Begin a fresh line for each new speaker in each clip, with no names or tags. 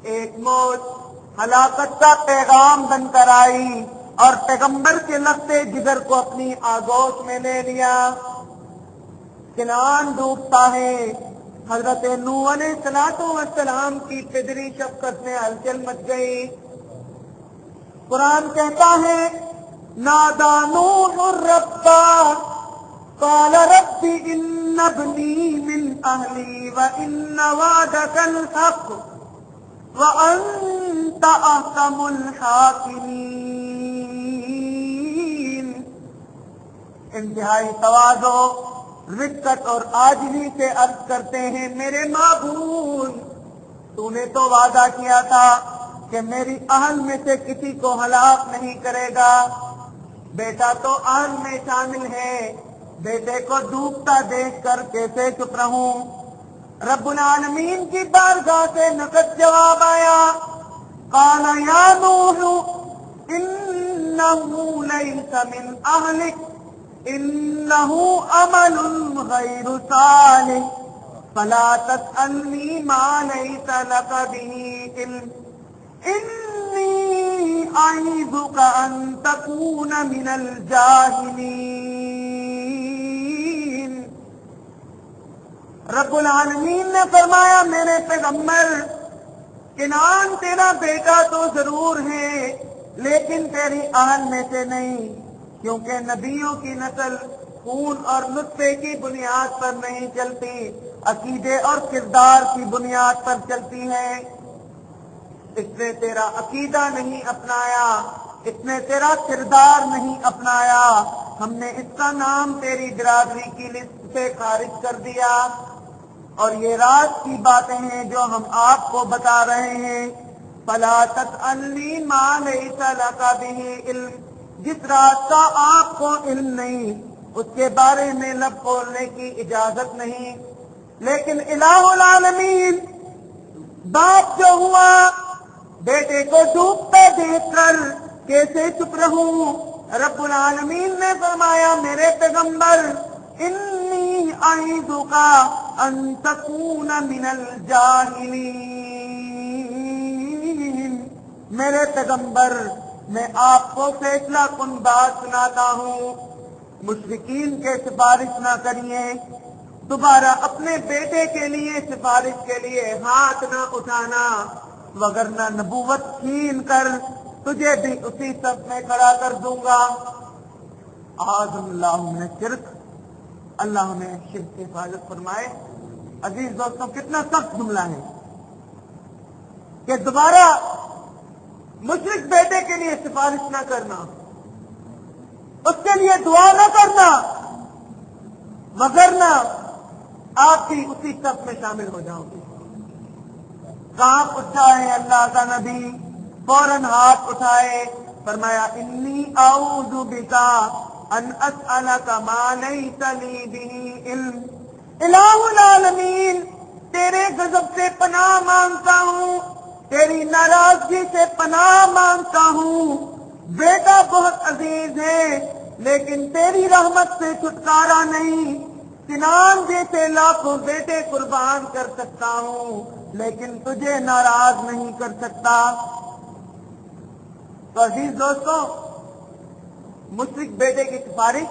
ایک موت ہلاکت کا پیغام بن کر آئی اور پیغمبر کے لفظ جگر کو اپنی آگوش میں لے لیا. کنعان ڈوبتا ہے. حضرت نوح علیہ السلام کی پدری شفقت میں ہلچل مچ گئی. قرآن کہتا ہے نادا نوح ربا قال رب ان ابنی من اہلی وان وعدک الحق وانت احکم الحاکمین. انتہائی تواضع، رقت اور عاجزی سے عرض کرتے ہیں میرے معبود تو نے تو وعدہ کیا تھا کہ میری اہل میں سے کسی کو ہلاک نہیں کرے گا. بیٹا تو اہل میں شامل ہے، بیٹے کو ڈوبتا دیکھ کر کیسے چپ رہوں. رب العالمین کی بارگاہ سے نقد جواب آیا قال یا نوح انه ليس من اهلك انه عمل غير صالح فلا تسألني ما ليس لك به علم انی اعیذک ان تکون من الجاہلین. رب العالمین نے فرمایا میرے پیغمبر کنعان تیرا بیٹا تو ضرور ہے لیکن تیری اہل میں سے نہیں، کیونکہ نبیوں کی نسل خون اور نطفے کی بنیاد پر نہیں چلتی، عقیدے اور کردار کی بنیاد پر چلتی ہے. اس نے تیرا عقیدہ نہیں اپنایا، اس نے تیرا کردار نہیں اپنایا، ہم نے اس کا نام تیری برادری کی لسٹ سے خارج کر دیا. اور یہ راز کی باتیں ہیں جو ہم آپ کو بتا رہے ہیں. فلا تسألنی ما لیس لک بہ علم، جس راز کا آپ کو علم نہیں اس کے بارے میں لب کھولنے کی اجازت نہیں. لیکن الہ العالمین باپ جو ہوا بیٹے کو ڈوبتا دیکھ کر کیسے چپ رہوں. رب العالمین نے فرمایا میرے پیغمبر انی اعیذک ان تکون من الجاہلین. میرے پیغمبر میں آپ کو فیصلہ کن بات سناتا ہوں، مشرکین کے سفارش نہ کریے، دوبارہ اپنے بیٹے کے لیے سفارش کے لیے ہاتھ نہ اٹھانا، وگرنہ نبوت چھین کر تجھے بھی اسی صف میں کھڑا کر دوں گا. اعاذ اللہ من الشرک. اللہ ہمیں شرک سے حفاظت فرمائے. عزیز دوستوں کتنا سخت جملہ ہے کہ دوبارہ مشرک بیٹے کے لیے سفارش نہ کرنا، اس کے لیے دعا نہ کرنا، وگرنہ آپ بھی اسی صف میں شامل ہو جاؤ گے. کانپ اٹھائے اللہ کا نبی، فوراً ہاتھ اٹھائے، فرمایا انی اعوذ بک ان اسألک ما لیس لی بہ علم. الہ العالمین تیرے غضب سے پناہ مانگتا ہوں، تیری ناراضگی سے پناہ مانگتا ہوں. بیٹا بہت عزیز ہے لیکن تیری رحمت سے چھٹکارا نہیں. کنعان جیسے لاکھوں بیٹے قربان کر سکتا ہوں لیکن تجھے ناراض نہیں کر سکتا. تو عزیز دوستوں مشرک بیٹے کی سفارش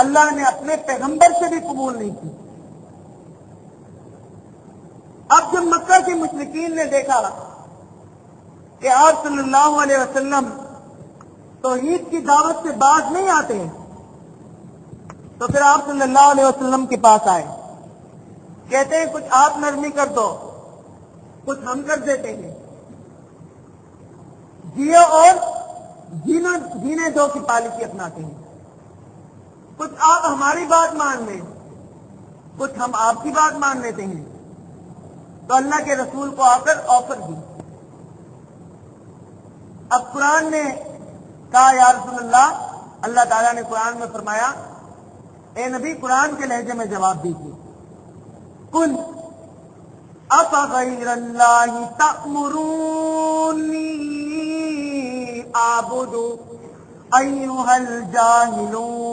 اللہ نے اپنے پیغمبر سے بھی قبول نہیں کی. اب جب مکہ کے مشرکین نے دیکھا کہ آپ صلی اللہ علیہ وسلم توحید کی دعوت سے باز نہیں آتے ہیں تو پھر آپ صلی اللہ علیہ وسلم کے پاس آئے، کہتے ہیں کچھ آپ نرمی کر دو، کچھ ہم کر دیتے ہیں، جیو اور جینے دو کی پالیسی اپناتے ہیں. کچھ آپ ہماری بات مان لیں، کچھ ہم آپ کی بات مان لیتے ہیں. تو اللہ کے رسول کو آ کر آفر دی. اب قرآن نے کہا یا رسول اللہ، اللہ تعالیٰ نے قرآن میں فرمایا اے نبی قرآن کے لہجے میں جواب دیجیے، قل افغیر اللہ تأمرونی اعبد ایھا الجاہلون.